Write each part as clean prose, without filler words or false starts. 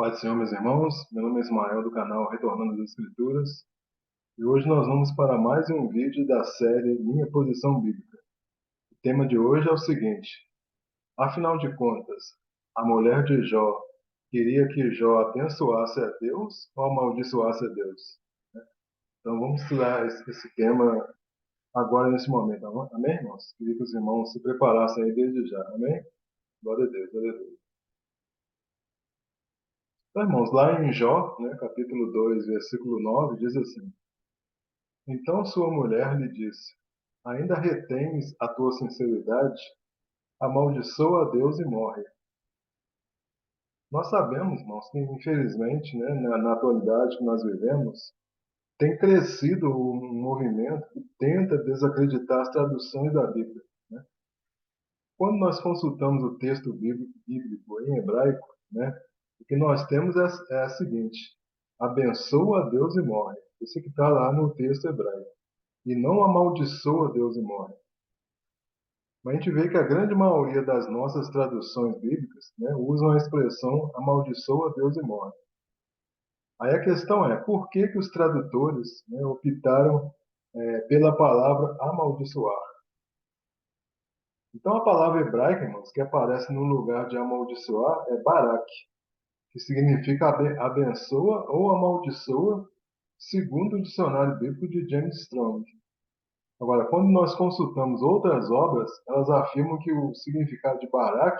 Paz do Senhor, meus irmãos. Meu nome é Ismael, do canal Retornando às Escrituras. E hoje nós vamos para mais um vídeo da série Minha Posição Bíblica. O tema de hoje é o seguinte: afinal de contas, a mulher de Jó queria que Jó abençoasse a Deus ou amaldiçoasse a Deus? Então vamos estudar esse tema agora, nesse momento. Amém, irmãos? Queria que os irmãos se preparassem aí desde já. Amém? Glória a Deus, glória a Deus. Então, irmãos, lá em Jó, né, capítulo 2, versículo 9, diz assim: Então sua mulher lhe disse: Ainda retens a tua sinceridade? Amaldiçoa a Deus e morre. Nós sabemos, irmãos, que infelizmente, né, na atualidade que nós vivemos, tem crescido um movimento que tenta desacreditar as traduções da Bíblia, né? Quando nós consultamos o texto bíblico em hebraico, né, o que nós temos é a seguinte: abençoa a Deus e morre. Isso que está lá no texto hebraico. E não amaldiçoa a Deus e morre. Mas a gente vê que a grande maioria das nossas traduções bíblicas, né, usam a expressão amaldiçoa Deus e morre. Aí a questão é, por que que os tradutores, né, optaram pela palavra amaldiçoar? Então a palavra hebraica, irmãos, que aparece no lugar de amaldiçoar é barak, que significa abençoa ou amaldiçoa, segundo o dicionário bíblico de James Strong. Agora, quando nós consultamos outras obras, elas afirmam que o significado de barak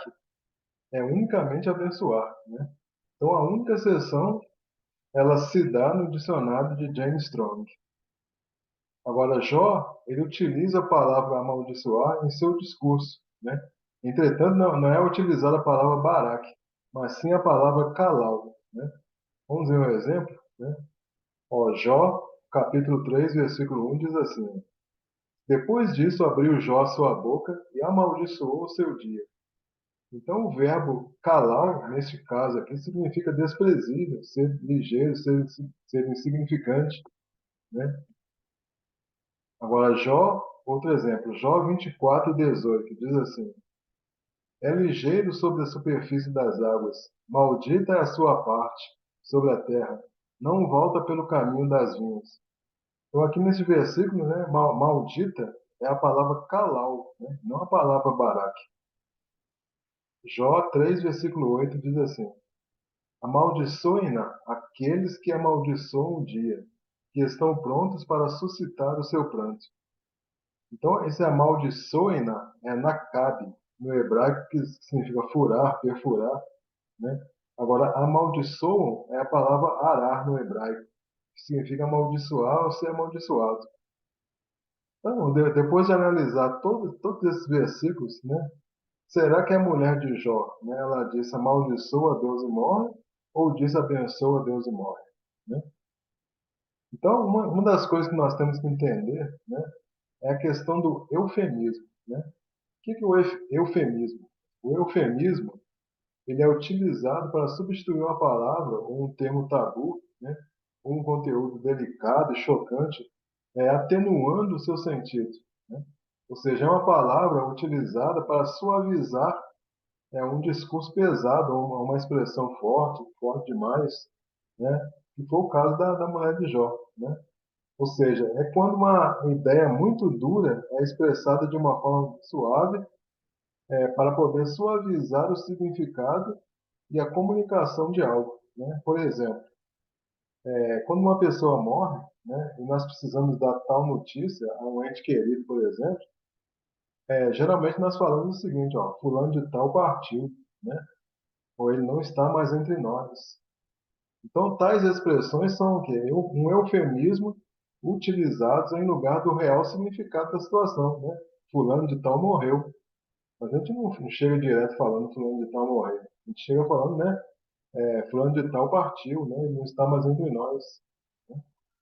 é unicamente abençoar, né? Então, a única exceção, ela se dá no dicionário de James Strong. Agora, Jó, ele utiliza a palavra amaldiçoar em seu discurso, né? Entretanto, não é utilizada a palavra barak, mas sim a palavra kalal, né? Vamos ver um exemplo, né? Ó, Jó, capítulo 3, versículo 1 diz assim: Depois disso abriu Jó sua boca e amaldiçoou o seu dia. Então, o verbo calar, neste caso aqui, significa desprezível, ser ligeiro, ser insignificante, né? Agora, Jó, outro exemplo, Jó 24:18, diz assim: É ligeiro sobre a superfície das águas, maldita é a sua parte sobre a terra, não volta pelo caminho das vinhas. Então, aqui nesse versículo, né, maldita é a palavra kalal, né, não a palavra barak. Jó 3, versículo 8 diz assim: Amaldiçoem-na aqueles que amaldiçoam o dia, que estão prontos para suscitar o seu pranto. Então, esse amaldiçoem-na é nakabe, no hebraico, que significa furar, perfurar, né? Agora, amaldiçoam é a palavra arar no hebraico, que significa amaldiçoar ou ser amaldiçoado. Então, depois de analisar todos esses versículos, né? Será que a mulher de Jó, né, ela disse amaldiçoa Deus e morre, ou diz abençoa Deus e morre, né? Então, uma das coisas que nós temos que entender, né, é a questão do eufemismo, né? O que é o eufemismo? O eufemismo, ele é utilizado para substituir uma palavra ou um termo tabu, né, ou um conteúdo delicado e chocante, atenuando o seu sentido, né? Ou seja, é uma palavra utilizada para suavizar um discurso pesado, uma expressão forte, forte demais, né? Que foi o caso da mulher de Jó, né? Ou seja, é quando uma ideia muito dura é expressada de uma forma suave, para poder suavizar o significado e a comunicação de algo, né? Por exemplo, quando uma pessoa morre, né, e nós precisamos dar tal notícia a um ente querido, por exemplo, geralmente nós falamos o seguinte, ó, fulano de tal partiu, né? Ou ele não está mais entre nós. Então, tais expressões são o quê? Um eufemismo utilizados em lugar do real significado da situação, né? Fulano de tal morreu. Mas a gente não chega direto falando fulano de tal morreu. A gente chega falando, né? Fulano de tal partiu, né? Ele não está mais entre nós. Né?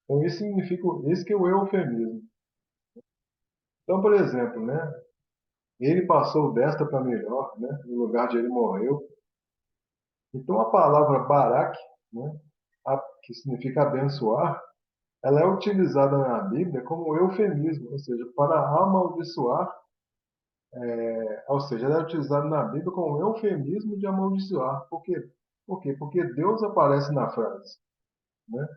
Então, isso significa, esse que é o eufemismo. Então, por exemplo, né? Ele passou desta para melhor, né? No lugar de ele morreu. Então, a palavra barak, né? Que significa abençoar, ela é utilizada na Bíblia como eufemismo, ou seja, para amaldiçoar, ou seja, ela é utilizada na Bíblia como eufemismo de amaldiçoar. Por quê? Por quê? Porque Deus aparece na frase, né?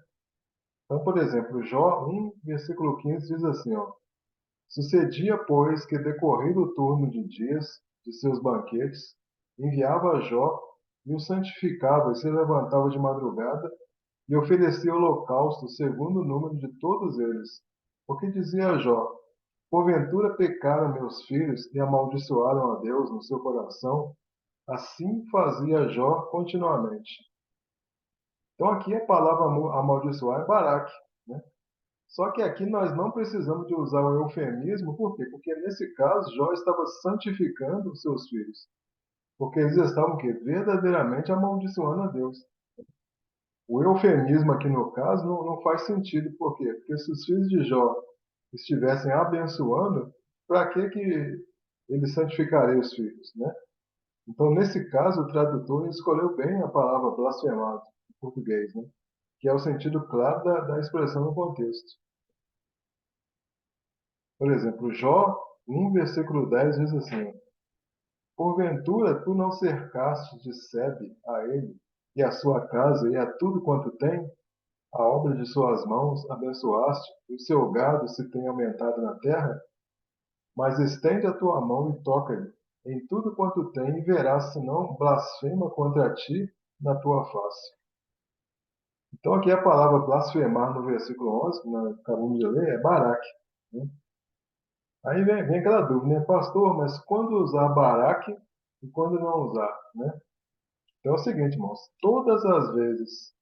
Então, por exemplo, Jó 1, versículo 15 diz assim, ó: Sucedia, pois, que decorrido o turno de dias de seus banquetes, enviava a Jó e o santificava e se levantava de madrugada e oferecia holocausto segundo o número de todos eles. Porque dizia a Jó: Porventura pecaram meus filhos e amaldiçoaram a Deus no seu coração? Assim fazia Jó continuamente. Então aqui a palavra amaldiçoar é Baraque, né? Só que aqui nós não precisamos de usar o eufemismo, por quê? Porque nesse caso Jó estava santificando os seus filhos, porque eles estavam o quê? Verdadeiramente amaldiçoando a Deus. O eufemismo aqui no caso não faz sentido, por quê? Porque se os filhos de Jó estivessem abençoando, para que ele santificaria os filhos, né? Então, nesse caso, o tradutor escolheu bem a palavra blasfemado em português, né? Que é o sentido claro da expressão no contexto. Por exemplo, Jó 1, versículo 10 diz assim: Porventura tu não cercaste de sebe a ele e a sua casa e a tudo quanto tem, a obra de suas mãos abençoaste, e o seu gado se tem aumentado na terra? Mas estende a tua mão e toca-lhe em tudo quanto tem, e verás se não blasfema contra ti na tua face. Então aqui a palavra blasfemar no versículo 11, que nós acabamos de ler, é Baraque, né? Aí vem aquela dúvida, né? Pastor, mas quando usar Baraque e quando não usar, né? Então é o seguinte, irmãos, todas as vezes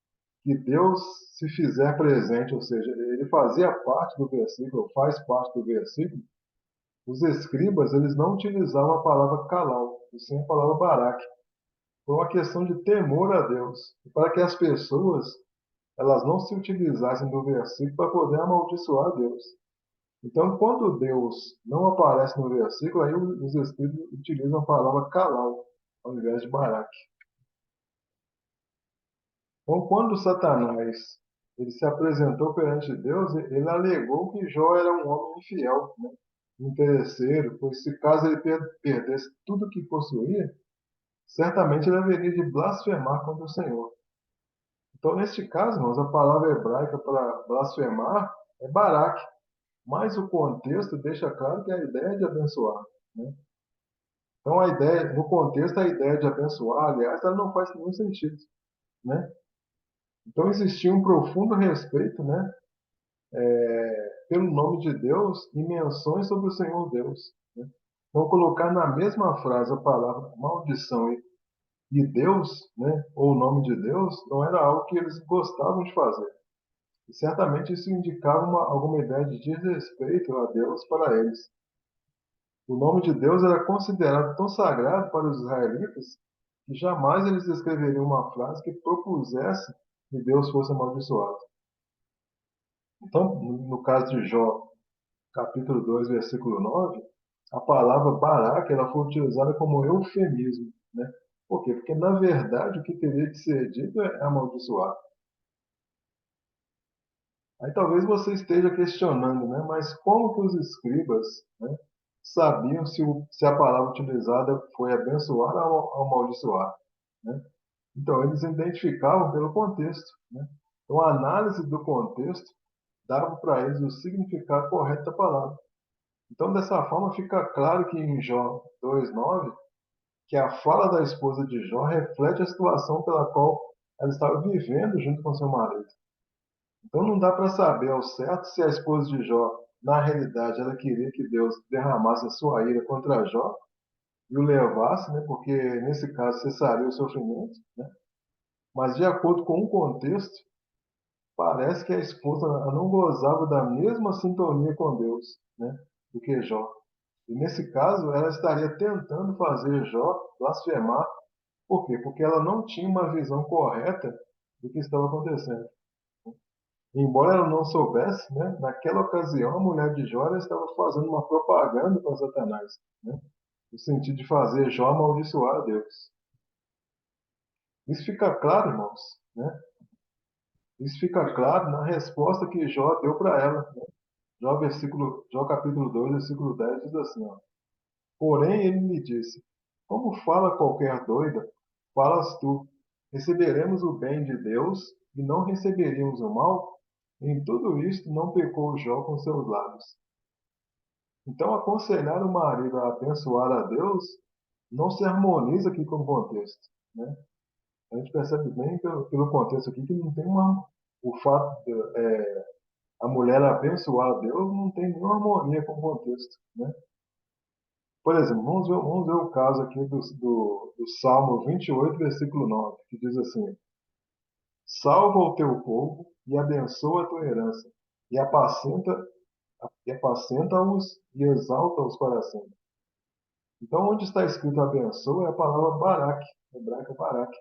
que Deus se fizer presente, ou seja, ele fazia parte do versículo, faz parte do versículo, os escribas, eles não utilizavam a palavra calal, e sim a palavra Baraque, por uma questão de temor a Deus, e para que as pessoas elas não se utilizassem do versículo para poder amaldiçoar a Deus. Então, quando Deus não aparece no versículo, aí os escritos utilizam a palavra calal, ao invés de Baraque. Então, quando Satanás ele se apresentou perante Deus, ele alegou que Jó era um homem infiel, né? Interesseiro, pois se caso ele perdesse tudo que possuía, certamente ele haveria de blasfemar contra o Senhor. Então, neste caso, irmãos, a palavra hebraica para blasfemar é Baraque, mas o contexto deixa claro que a ideia é de abençoar, né? Então, a ideia, no contexto, a ideia de abençoar, aliás, ela não faz nenhum sentido, né? Então, existia um profundo respeito, né, pelo nome de Deus e menções sobre o Senhor Deus, né? Então, colocar na mesma frase a palavra maldição e Deus, né, ou o nome de Deus, não era algo que eles gostavam de fazer. E certamente isso indicava alguma ideia de desrespeito a Deus para eles. O nome de Deus era considerado tão sagrado para os israelitas que jamais eles escreveriam uma frase que propusesse que Deus fosse amaldiçoado. Então, no caso de Jó, capítulo 2, versículo 9, a palavra Baraque ela foi utilizada como eufemismo, né? Por quê? Porque, na verdade, o que teria de ser dito é amaldiçoar. Aí talvez você esteja questionando, né? Mas como que os escribas, né, sabiam se a palavra utilizada foi abençoar ou amaldiçoar, né? Então, eles identificavam pelo contexto, né? Então, a análise do contexto dava para eles o significado correto da palavra. Então, dessa forma, fica claro que em Jó 2:9, que a fala da esposa de Jó reflete a situação pela qual ela estava vivendo junto com seu marido. Então, não dá para saber ao certo se a esposa de Jó, na realidade, ela queria que Deus derramasse a sua ira contra Jó e o levasse, né? Porque nesse caso cessaria o sofrimento, né? Mas, de acordo com o contexto, parece que a esposa ela não gozava da mesma sintonia com Deus, né, do que Jó. E nesse caso, ela estaria tentando fazer Jó blasfemar. Por quê? Porque ela não tinha uma visão correta do que estava acontecendo. Embora ela não soubesse, né, naquela ocasião, a mulher de Jó ela estava fazendo uma propaganda para Satanás, né, no sentido de fazer Jó amaldiçoar a Deus. Isso fica claro, irmãos, né? Isso fica claro na resposta que Jó deu para ela, né? Jó capítulo 2, versículo 10 diz assim, ó: Porém ele me disse, como fala qualquer doida, falas tu. receberemos o bem de Deus e não receberíamos o mal? Em tudo isto não pecou Jó com seus lábios. Então, aconselhar o marido a abençoar a Deus não se harmoniza aqui com o contexto, né? A gente percebe bem pelo contexto aqui que não tem o fato de a mulher abençoar a Deus não tem nenhuma harmonia com o contexto, né? Por exemplo, vamos ver o caso aqui do Salmo 28, versículo 9, que diz assim: Salva o teu povo e abençoa a tua herança, e apacenta-os e exalta-os para sempre. Então, onde está escrito abençoa é a palavra barak, hebraica barak.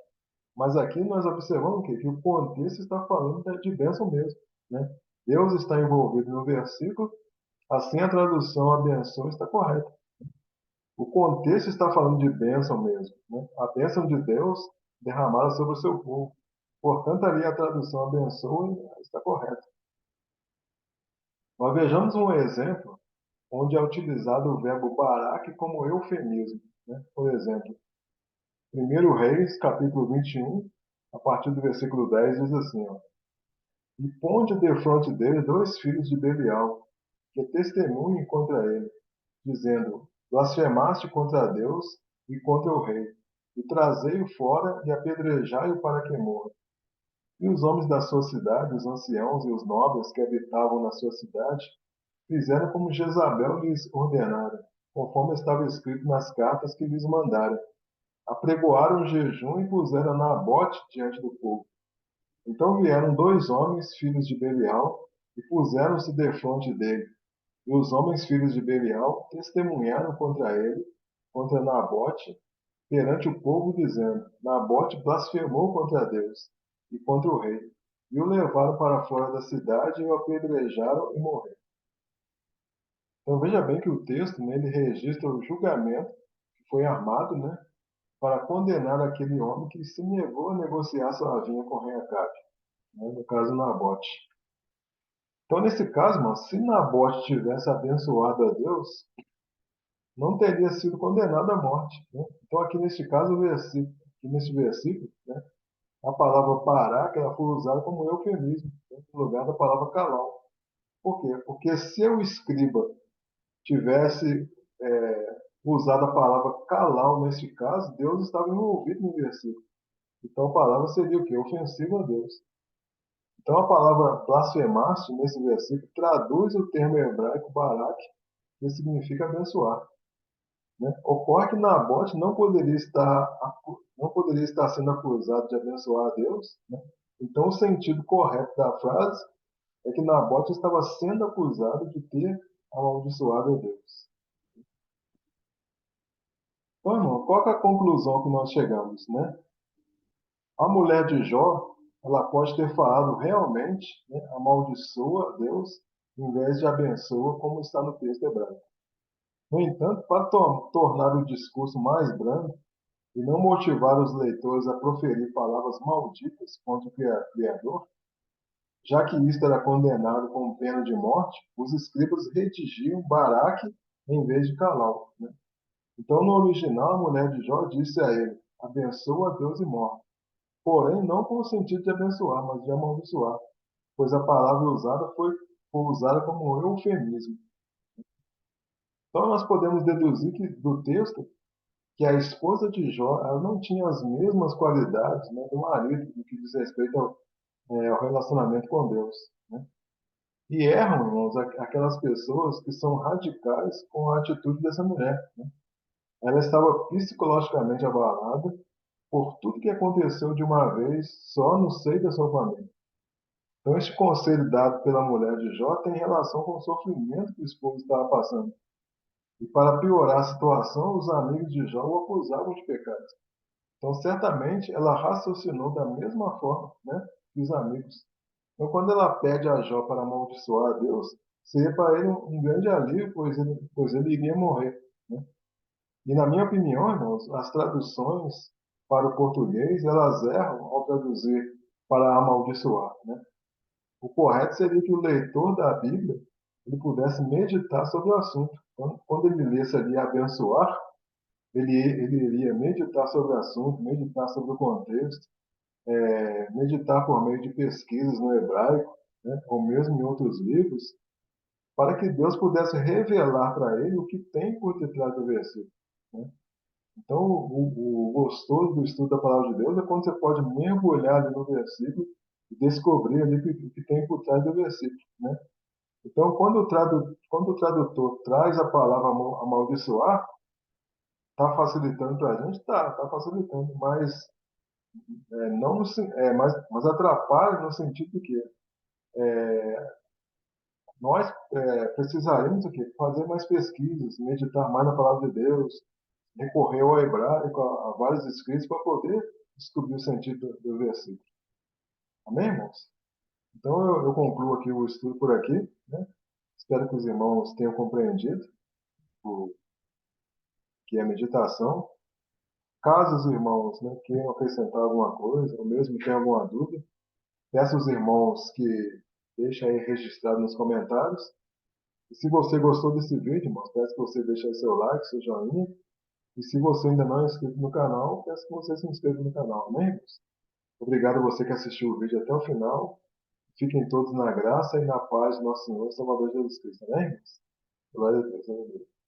Mas aqui nós observamos o quê? Que o contexto está falando de bênção mesmo, né? Deus está envolvido no versículo, assim a tradução abençoa está correta. O contexto está falando de bênção mesmo, né? A bênção de Deus derramada sobre o seu povo. Portanto, ali a tradução abençoa está correta. Nós vejamos um exemplo onde é utilizado o verbo barak como eufemismo, né? Por exemplo, 1 Reis, capítulo 21, a partir do versículo 10, diz assim, ó, E ponde defronte dele dois filhos de Belial, que testemunhem contra ele, dizendo, Blasfemaste contra Deus e contra o rei, e trazei-o fora e apedrejai-o para que morra. E os homens da sua cidade, os anciãos e os nobres que habitavam na sua cidade, fizeram como Jezabel lhes ordenara, conforme estava escrito nas cartas que lhes mandara. Apregoaram jejum e puseram Nabote diante do povo. Então vieram dois homens, filhos de Belial, e puseram-se defronte dele. E os homens, filhos de Belial, testemunharam contra ele, contra Nabote, perante o povo, dizendo: Nabote blasfemou contra Deus e contra o rei. E o levaram para fora da cidade e o apedrejaram e morreu. Então veja bem que o texto nele registra o julgamento que foi armado, né, para condenar aquele homem que se negou a negociar sua vinha com o rei Acabe, né, no caso Nabote. Então, nesse caso, irmão, se Nabote tivesse abençoado a Deus, não teria sido condenado à morte, né? Então, aqui neste caso, neste versículo, né, a palavra parar, que ela foi usada como eufemismo, né, no lugar da palavra calau. Por quê? Porque se o escriba tivesse usado a palavra calau neste caso, Deus estava envolvido no versículo. Então, a palavra seria o quê? Ofensiva a Deus. Então, a palavra blasfemaste, nesse versículo, traduz o termo hebraico barak, que significa abençoar. Né? Ocorre que Nabote não poderia estar sendo acusado de abençoar a Deus. Né? Então, o sentido correto da frase é que Nabote estava sendo acusado de ter amaldiçoado a Deus. Então, irmão, qual é a conclusão que nós chegamos? Né? A mulher de Jó, ela pode ter falado realmente, né, amaldiçoa a Deus, em vez de abençoa, como está no texto hebraico. No entanto, para tornar o discurso mais brando, e não motivar os leitores a proferir palavras malditas contra o Criador, já que isto era condenado com pena de morte, os escribas redigiam Baraque em vez de Calau. Né? Então, no original, a mulher de Jó disse a ele: abençoa a Deus e morre. Porém, não com o sentido de abençoar, mas de amaldiçoar, pois a palavra usada foi usada como um eufemismo. Então, nós podemos deduzir do texto que a esposa de Jó ela não tinha as mesmas qualidades, né, do marido no que diz respeito ao relacionamento com Deus. Né? E erram, irmãos, aquelas pessoas que são radicais com a atitude dessa mulher. Né? Ela estava psicologicamente abalada por tudo que aconteceu de uma vez só no seio da sua família. Então, este conselho dado pela mulher de Jó tem relação com o sofrimento que o esposo estava passando. E para piorar a situação, os amigos de Jó o acusavam de pecado. Então, certamente, ela raciocinou da mesma forma, né, que os amigos. Então, quando ela pede a Jó para amaldiçoar a Deus, seria para ele um grande alívio, pois ele iria morrer. Né? E, na minha opinião, irmãos, as traduções para o português, elas erram ao traduzir para amaldiçoar. Né? O correto seria que o leitor da Bíblia ele pudesse meditar sobre o assunto. Quando ele lesse ali abençoar, ele iria meditar sobre o assunto, meditar sobre o contexto, meditar por meio de pesquisas no hebraico, né, ou mesmo em outros livros, para que Deus pudesse revelar para ele o que tem por detrás do versículo, né? Então, o gostoso do estudo da palavra de Deus é quando você pode mergulhar ali no versículo e descobrir ali o que tem por trás do versículo, né? Então, quando o tradutor traz a palavra amaldiçoar, está facilitando para a gente? Tá facilitando, mas não no, mas atrapalha no sentido de que nós precisaremos o quê? Fazer mais pesquisas, meditar mais na palavra de Deus, recorrer ao hebraico, a vários escritos para poder descobrir o sentido do versículo. Amém, irmãos? Então eu concluo aqui o estudo por aqui, né? Espero que os irmãos tenham compreendido o que é meditação. Caso os irmãos, né, queiram acrescentar alguma coisa, ou mesmo tenham alguma dúvida, peço aos irmãos que deixem aí registrado nos comentários. E se você gostou desse vídeo, irmãos, peço que você deixe aí seu like, seu joinha. E se você ainda não é inscrito no canal, peço que você se inscreva no canal, amém, irmãos? Obrigado a você que assistiu o vídeo até o final. Fiquem todos na graça e na paz de nosso Senhor e Salvador Jesus Cristo, amém, irmãos? Glória a Deus. Aleluia.